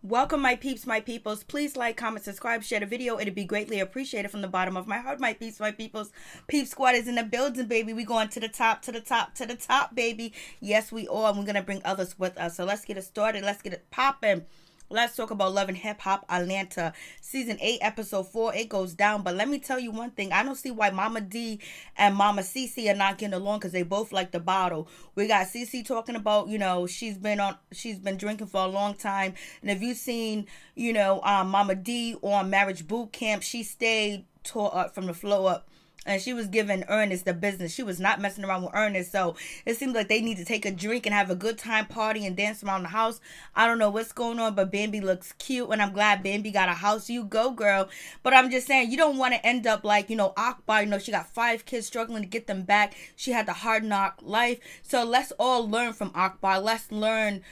Welcome, my peeps, my peoples. Please like, comment, subscribe, share the video. It'd be greatly appreciated from the bottom of my heart, my peeps, my peoples. Peep squad is in the building, baby. We going to the top, to the top, to the top, baby. Yes, we are. And we're going to bring others with us. So let's get it started. Let's get it popping. Let's talk about Love and Hip Hop Atlanta. Season 8, Episode 4. It goes down. But let me tell you one thing. I don't see why Momma Dee and Mama Cece are not getting along, because they both like the bottle. We got Cece talking about, she's been drinking for a long time. And if you've seen, Momma Dee on Marriage Boot Camp, she stayed tore up from the floor up. And she was giving Ernest the business. She was not messing around with Ernest. So it seems like they need to take a drink and have a good time, party and dance around the house. I don't know what's going on, but Bambi looks cute. And I'm glad Bambi got a house. You go, girl. But I'm just saying, you don't want to end up like, Akbar. She got 5 kids struggling to get them back. She had the hard knock life. So let's all learn from Akbar. Let's learn,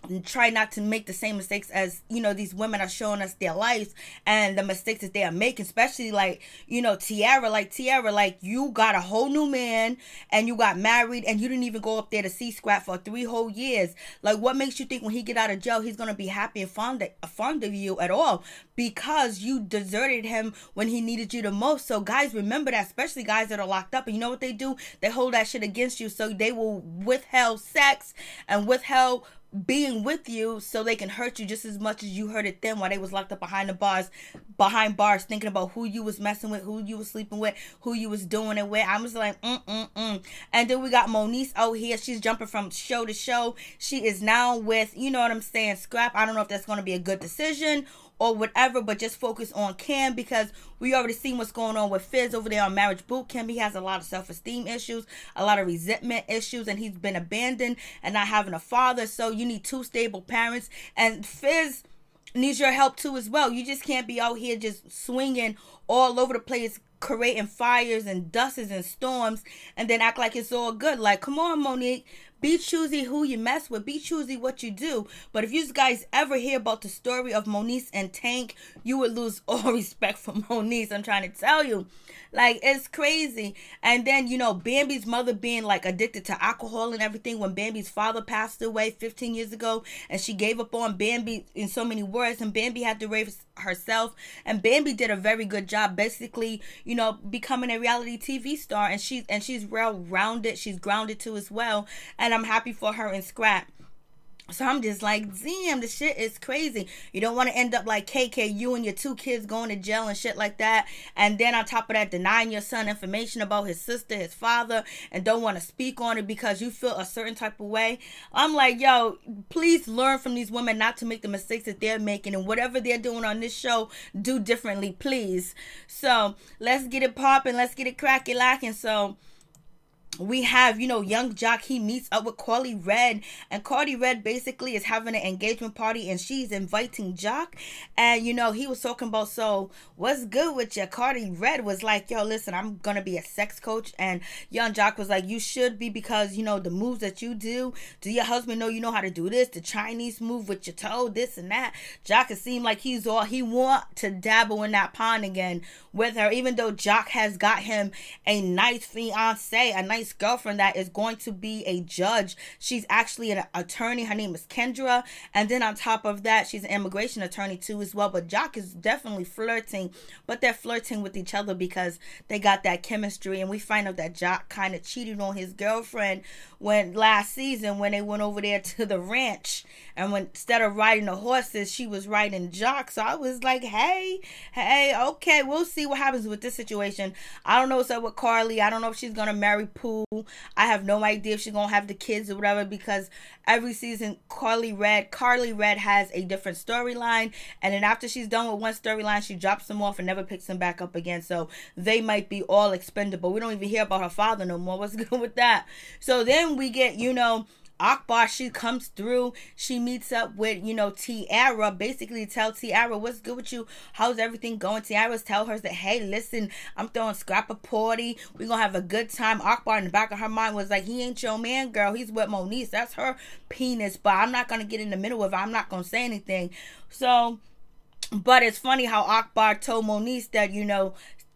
and try not to make the same mistakes as, these women are showing us their lives and the mistakes that they are making, especially like, Tiarra, like you got a whole new man and you got married and you didn't even go up there to see Scrapp for 3 whole years. Like, what makes you think when he get out of jail, he's going to be happy and fond of you at all? Because you deserted him when he needed you the most. So guys, remember that, especially guys that are locked up. And you know what they do? They hold that shit against you. So they will withhold sex and withhold being with you so they can hurt you just as much as you hurted them while they was locked up behind bars, thinking about who you was messing with, who you was sleeping with, who you was doing it with. I was like, And then we got Moniece out here. She's jumping from show to show. She is now with, Scrapp. I don't know if that's going to be a good decision or whatever, but just focus on Cam, because we already seen what's going on with Fizz over there on Marriage Boot Camp. He has a lot of self-esteem issues, a lot of resentment issues, and he's been abandoned and not having a father. So you need 2 stable parents, and Fizz needs your help too as well. You just can't be out here just swinging all over the place, creating fires and dusts and storms, and then act like it's all good. Like, come on, Monique. Be choosy who you mess with. Be choosy what you do. But if you guys ever hear about the story of Moniece and Tank, you would lose all respect for Moniece. I'm trying to tell you. Like, it's crazy. And then, Bambi's mother being, like, addicted to alcohol and everything when Bambi's father passed away 15 years ago. And she gave up on Bambi in so many words. And Bambi had to raise herself. And Bambi did a very good job, basically, becoming a reality TV star. And she's well-rounded. She's grounded, too, as well. And I'm happy for her and Scrapp. So I'm just like, damn, the shit is crazy. You don't want to end up like KK, you and your 2 kids going to jail and shit like that. And then on top of that, denying your son information about his sister, his father, and don't want to speak on it because you feel a certain type of way. I'm like, yo, please learn from these women not to make the mistakes that they're making. And whatever they're doing on this show, do differently, please. So let's get it popping. Let's get it cracky lacking. So we have, young Jock. He meets up with Karlie Red, and Karlie Red basically is having an engagement party, and she's inviting Jock. And he was talking about, so what's good with you? Karlie Red was like, yo, listen, I'm gonna be a sex coach. And young Jock was like, you should be, because the moves that you do your husband know you know how to do this, the Chinese move with your toe, this and that. Jock, it seemed like he want to dabble in that pond again with her, even though Jock has got him a nice fiance, a nice girlfriend that is going to be a judge. She's actually an attorney. Her name is Kendra. And then on top of that, she's an immigration attorney too as well. But Jock is definitely flirting, but they're flirting with each other because they got that chemistry. And we find out that Jock kind of cheated on his girlfriend last season when they went over there to the ranch, and instead of riding the horses, she was riding Jock. So I was like, hey, okay, we'll see what happens with this situation. I don't know what's up with Karlie. I don't know if she's gonna marry Pooh. I have no idea if she's gonna have the kids or whatever, because every season Karlie Red has a different storyline, and then after she's done with one storyline, she drops them off and never picks them back up again. So they might be all expendable. We don't even hear about her father no more. What's good with that? So then we get, Akbar, she comes through. She meets up with, Tiarra. Basically tell Tiarra, what's good with you? How's everything going? Tiarra's tell her that, hey, listen, I'm throwing Scrap a party. We're going to have a good time. Akbar in the back of her mind was like, he ain't your man, girl. He's with Moniece. That's her penis. But I'm not going to get in the middle of it. I'm not going to say anything. So, but it's funny how Akbar told Moniece that,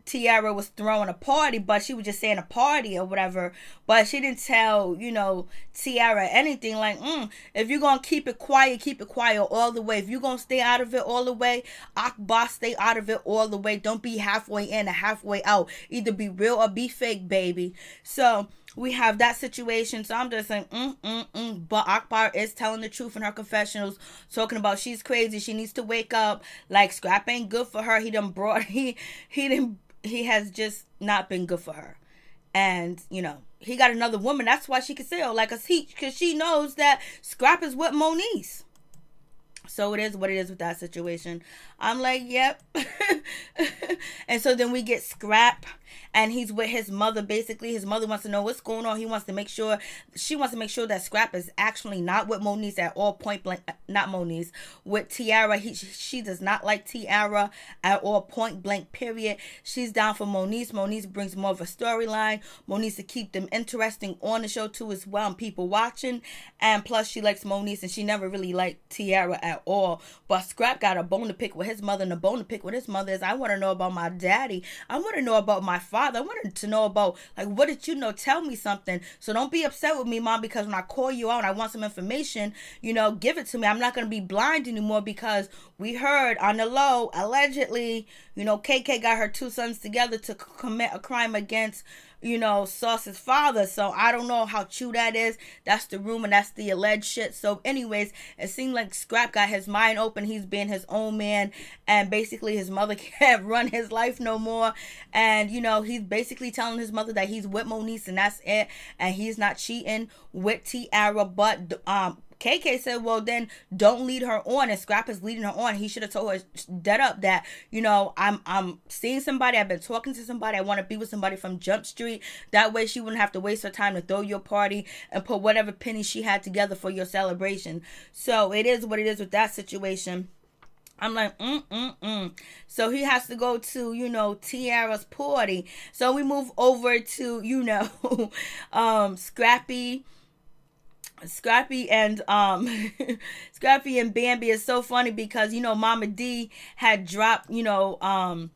Tiarra was throwing a party, but she was just saying a party or whatever. But she didn't tell, you know, Tiarra anything. Like, if you're going to keep it quiet all the way. If you're going to stay out of it all the way, Akbar, stay out of it all the way. Don't be halfway in and halfway out. Either be real or be fake, baby. So we have that situation. So I'm just saying, But Akbar is telling the truth in her confessionals, talking about she's crazy. She needs to wake up. Like, Scrap ain't good for her. He has just not been good for her. And, you know, he got another woman. That's why she can say, because she knows that Scrap is with Moniece. So it is what it is with that situation. I'm like, yep. And so then we get Scrap, and he's with his mother. Basically, his mother wants to know what's going on. She wants to make sure that Scrap is actually not with Moniece at all, point blank. Not Moniece, with Tiarra. She does not like Tiarra at all, point blank, period. She's down for Moniece. Moniece brings more of a storyline. Moniece to keep them interesting on the show too as well, and people watching. And plus, she likes Moniece, and she never really liked Tiarra at all. But Scrap got a bone to pick with his mother, and the bone to pick with his mother is, I want to know about my daddy. I want to know about my father. I wanted to know about, like, what did you know? Tell me something. So don't be upset with me, Mom, because when I call you out and I want some information, you know, give it to me. I'm not going to be blind anymore, because we heard on the low, allegedly, you know, KK got her two sons together to commit a crime against, you know, Sauce's father. So I don't know how true that is. That's the rumor. That's the alleged shit. So anyways, it seemed like Scrap got his mind open. He's being his own man. And basically his mother can't run his life no more. And, you know, he's basically telling his mother that he's with Moniece and that's it. And he's not cheating with Tiarra. But, KK said, well, then don't lead her on. And Scrap is leading her on. He should have told her dead up that, you know, I'm seeing somebody. I've been talking to somebody. I want to be with somebody from Jump Street. That way she wouldn't have to waste her time to throw your party and put whatever pennies she had together for your celebration. So it is what it is with that situation. I'm like, So he has to go to, you know, Tiarra's party. So we move over to, you know, Scrappy and Scrappy and Bambi is so funny because, you know, Momma Dee had dropped, you know,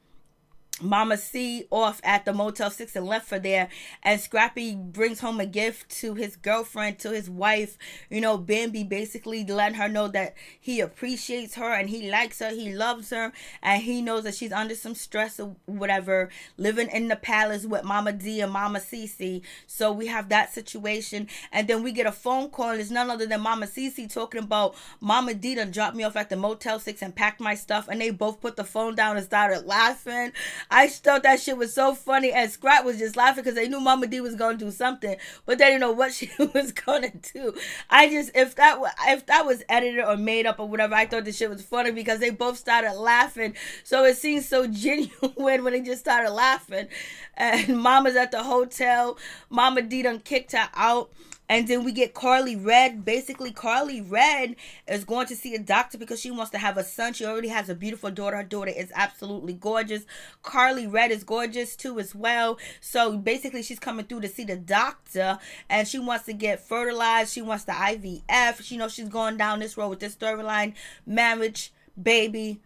Mama C off at the Motel 6 and left her there, and Scrappy brings home a gift to his girlfriend, to his wife. You know, Bambi basically letting her know that he appreciates her and he likes her, he loves her, and he knows that she's under some stress or whatever, living in the palace with Momma Dee and Mama Cece. So we have that situation, and then we get a phone call, and it's none other than Mama Cece talking about Momma Dee done dropped me off at the Motel 6 and packed my stuff, and they both put the phone down and started laughing. I thought that shit was so funny, and Scrap was just laughing because they knew Momma Dee was going to do something, but they didn't know what she was going to do. I just, if that was edited or made up or whatever, I thought the shit was funny because they both started laughing. So it seemed so genuine when they just started laughing. And Mama's at the hotel. Momma Dee done kicked her out. And then we get Karlie Red. Basically, Karlie Red is going to see a doctor because she wants to have a son. She already has a beautiful daughter. Her daughter is absolutely gorgeous. Karlie Red is gorgeous too as well. So basically, she's coming through to see the doctor. And she wants to get fertilized. She wants the IVF. She knows she's going down this road with this storyline. Marriage, baby.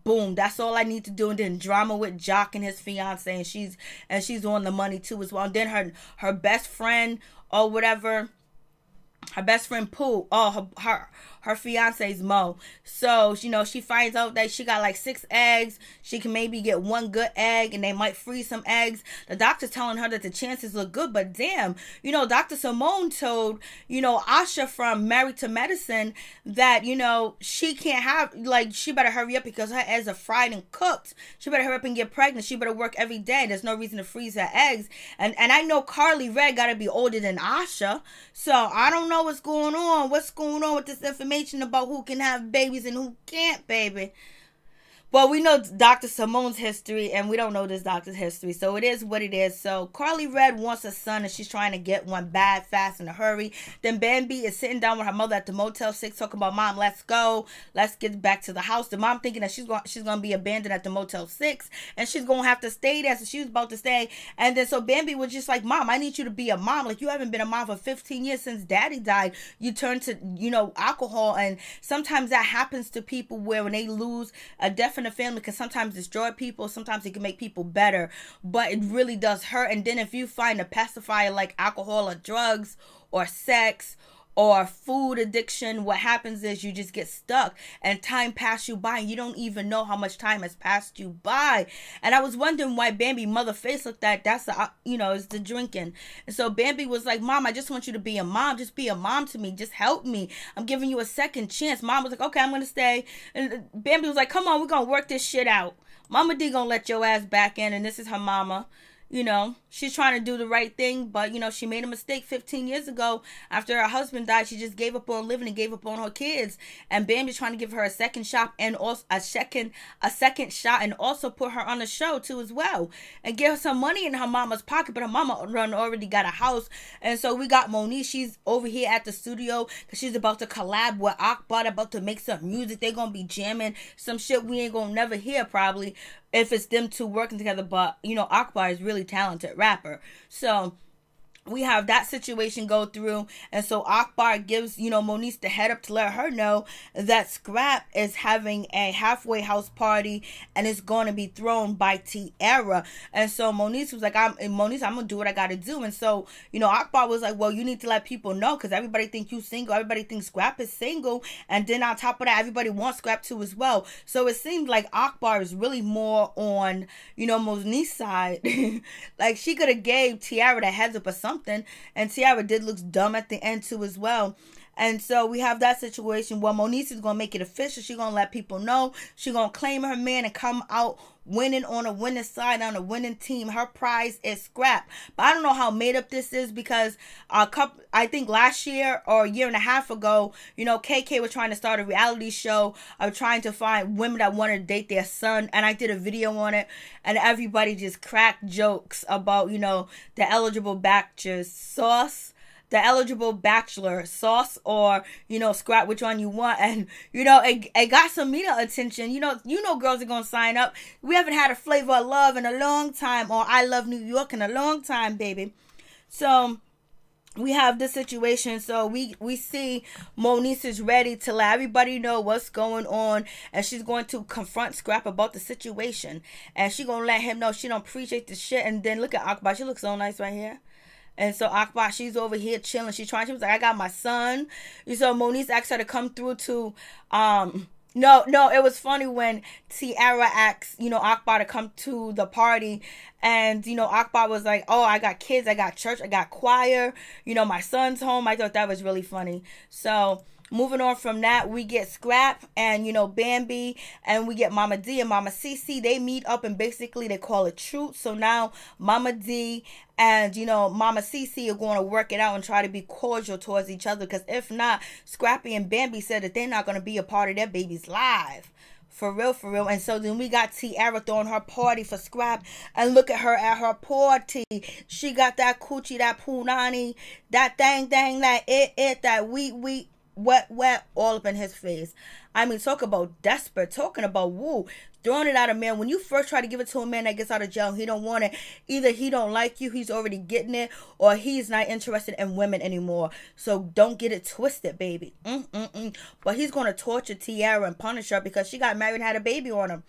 Boom, that's all I need to do. And then drama with Jock and his fiance, and she's on the money too as well. And then her best friend or whatever, her best friend Pooh, her fiance's Mo. So, you know, she finds out that she got like 6 eggs. She can maybe get 1 good egg, and they might freeze some eggs. The doctor's telling her that the chances look good, but damn, you know, Dr. Simone told, you know, Asha from Married to Medicine that, you know, she can't have, like, she better hurry up because her eggs are fried and cooked. She better hurry up and get pregnant. She better work every day. There's no reason to freeze her eggs. And I know Karlie Red got to be older than Asha. So I don't know what's going on. What's going on with this information about who can have babies and who can't, baby. Well, we know Dr. Simone's history, and we don't know this doctor's history. So it is what it is. So Karlie Red wants a son, and she's trying to get one bad, fast, in a hurry. Then Bambi is sitting down with her mother at the Motel 6 talking about, Mom, let's go. Let's get back to the house. The mom thinking that she's going to be abandoned at the Motel 6, and she's going to have to stay there. So she was about to stay. And then so Bambi was just like, Mom, I need you to be a mom. Like, you haven't been a mom for 15 years since Daddy died. You turned to, you know, alcohol. And sometimes that happens to people where when they lose a definite in the family can sometimes destroy people. Sometimes it can make people better, but it really does hurt. And then if you find a pacifier like alcohol or drugs or sex or food addiction, what happens is you just get stuck and time passes you by and you don't even know how much time has passed you by. And I was wondering why Bambi mother face looked like that's the, it's the drinking. And so Bambi was like, Mom, I just want you to be a mom. Just be a mom to me. Just help me. I'm giving you a second chance. Mom was like, okay, I'm going to stay. And Bambi was like, come on, we're going to work this shit out. Momma Dee going to let your ass back in. And this is her mama. She's trying to do the right thing, but, she made a mistake 15 years ago. After her husband died, she just gave up on living and gave up on her kids. And Bambi's trying to give her a second shot and also a second shot and also put her on the show too as well. And give her some money in her mama's pocket, but her mama already got a house. And so we got Monique. She's over here at the studio because she's about to collab with Akbar, about to make some music. They're going to be jamming some shit we ain't going to never hear probably if it's them two working together. But, Akbar is really talented rapper. So we have that situation go through. And so Akbar gives, Monique the head up to let her know that Scrapp is having a halfway house party and it's going to be thrown by Tiarra. And so Monique was like, I'm going to do what I got to do. And so, Akbar was like, well, you need to let people know because everybody think you single. Everybody thinks Scrapp is single. And then on top of that, everybody wants Scrapp too as well. So it seems like Akbar is really more on, Monique's side. Like she could have gave Tiarra the heads up or something. And Tiarra did look dumb at the end too as well. And so we have that situation where Monique is going to make it official. She's going to let people know. She's going to claim her man and come out winning on a winning side, on a winning team. Her prize is Scrapp. But I don't know how made up this is because I think last year or a year and a half ago, KK was trying to start a reality show of trying to find women that wanted to date their son. And I did a video on it. And everybody just cracked jokes about, the eligible bachelors sauce. The eligible bachelor sauce or, Scrap, which one you want. And, it got some media attention. Girls are going to sign up. We haven't had a flavor of love in a long time or I love New York in a long time, baby. So we have this situation. So we see Monique is ready to let everybody know what's going on. And she's going to confront Scrap about the situation. And she's going to let him know she don't appreciate the shit. And then look at Akbar. She looks so nice right here. And so Akbar, she's over here chilling. She was like, I got my son. So Monique asked her to come through to, no, it was funny when Tiarra asked, Akbar to come to the party. And, Akbar was like, oh, I got kids, I got church, I got choir. My son's home. I thought that was really funny. So moving on from that, we get Scrap and, Bambi, and we get Momma Dee and Mama Cece. They meet up and basically they call it truth. So now Momma Dee and, Mama Cece are going to work it out and try to be cordial towards each other. Because if not, Scrappy and Bambi said that they're not going to be a part of their baby's life. For real, for real. And so then we got Tiarra throwing her party for Scrap. And look at her at her party. She got that coochie, that punani, that thang, that it, that wheat. Wet, all up in his face. I mean, talk about desperate, talking about woo, throwing it at a man. When you first try to give it to a man that gets out of jail, he don't want it. Either he don't like you, he's already getting it, or he's not interested in women anymore. So don't get it twisted, baby. But he's going to torture Tiarra and punish her because she got married and had a baby on him.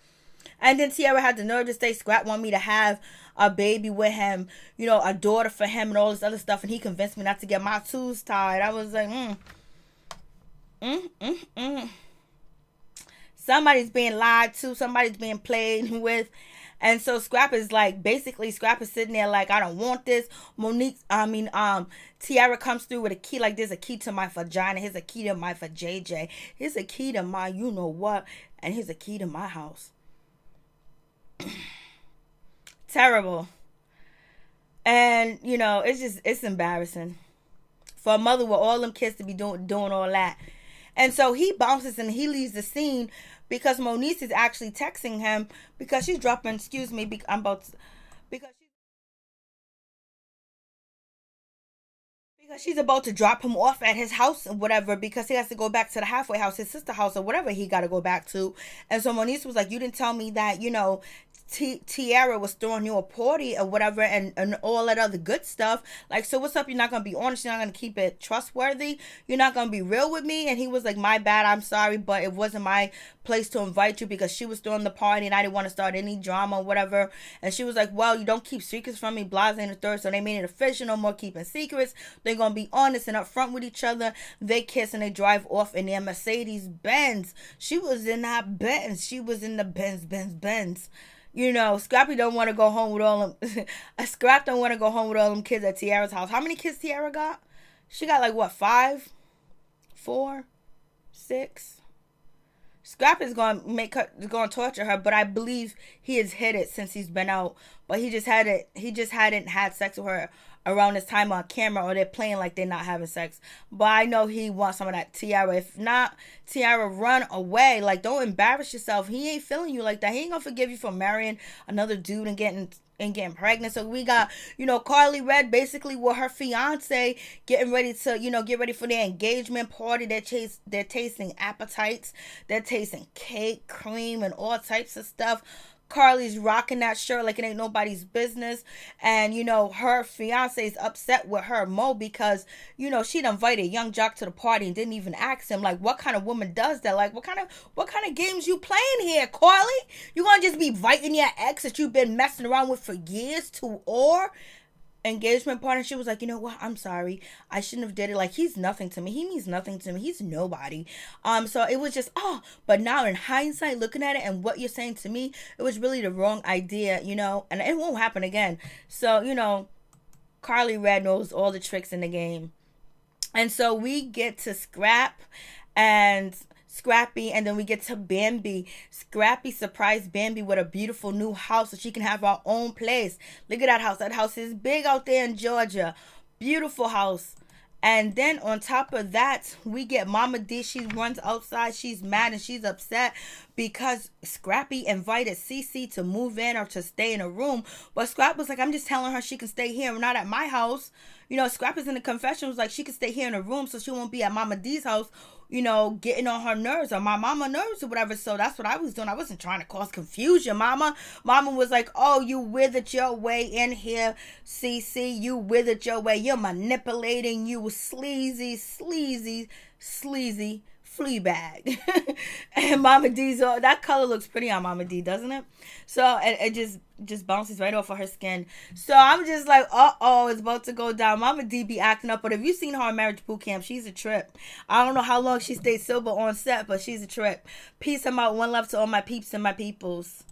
And then Tiarra had the nerve to say, Scrap want me to have a baby with him, a daughter for him and all this other stuff. And he convinced me not to get my tubes tied. I was like, Somebody's being lied to. Somebody's being played with. And so Scrap is like, basically Scrap is sitting there like, I don't want this. Tiarra comes through with a key like, there's a key to my vagina. Here's a key to my vajayjay. Here's a key to my you know what. And here's a key to my house. Terrible. And, it's embarrassing for a mother with all them kids to be doing all that. And so he bounces and he leaves the scene because Monique is actually texting him because she's dropping, because she's about to drop him off at his house or whatever because he has to go back to the halfway house, his sister house or whatever he got to go back to. And so Monique was like, you didn't tell me that, Tiarra was throwing you a party or whatever, and all that other good stuff. Like, so what's up? You're not gonna be honest. You're not gonna keep it trustworthy. You're not gonna be real with me. And he was like, my bad. I'm sorry, but it wasn't my place to invite you because she was throwing the party and I didn't want to start any drama or whatever. And she was like, well, you don't keep secrets from me, blase and the third. So they made it official. No more keeping secrets. They're gonna be honest and upfront with each other. They kiss and they drive off in their Mercedes Benz. She was in that Benz. She was in the Benz. You know, Scrappy don't want to go home with all them. Scrap don't want to go home with all them kids at Tiarra's house. How many kids Tiarra got? She got like what, 5, 4, 6. Scrap is going to torture her, but I believe he has hid it since he's been out. But he just hadn't had sex with her around this time on camera, or they're playing like they're not having sex. But I know he wants some of that Tiarra. If not, Tiarra, run away. Like, don't embarrass yourself. He ain't feeling you like that. He ain't gonna forgive you for marrying another dude and getting pregnant. So we got, you know, Karlie Red basically with her fiance getting ready to, you know, get ready for their engagement party. They're tasting appetites. They're tasting cake, cream, and all types of stuff. Karlie's rocking that shirt like it ain't nobody's business. And, you know, her fiance is upset with her, Mo, because, you know, she'd invited Young Jock to the party and didn't even ask him. Like, what kind of woman does that? Like, what kind of games you playing here, Karlie? You gonna just be inviting your ex that you've been messing around with for years to or engagement party? She was like, you know what, I'm sorry, I shouldn't have did it. Like, he's nothing to me, he means nothing to me, he's nobody. So it was just, but now in hindsight, looking at it and what you're saying to me, it was really the wrong idea, you know, and it won't happen again. So, you know, Karlie Red knows all the tricks in the game. And so we get to Scrap and Scrappy, and then we get to Bambi. Scrappy surprised Bambi with a beautiful new house so she can have her own place. Look at that house. That house is big out there in Georgia. Beautiful house. And then on top of that, we get Momma Dee. She runs outside. She's mad and she's upset because Scrappy invited Cece to move in or to stay in a room. But Scrap was like, I'm just telling her she can stay here, not at my house. You know, Scrap is in the confession, was like, she can stay here in a room so she won't be at Momma Dee's house, you know, getting on her nerves or my mama nerves or whatever. So that's what I was doing. I wasn't trying to cause confusion, Mama. Mama was like, oh, you withered your way in here, Cece. You withered your way. You're manipulating. You sleazy flea bag. And Momma Dee's, that color looks pretty on Momma Dee, doesn't it? So it just bounces right off of her skin. So I'm just like, it's about to go down. Momma Dee be acting up. But if you've seen her on Marriage Boot Camp, she's a trip. I don't know how long she stayed sober on set, but she's a trip. Peace. I'm out. One love to all my peeps and my peoples.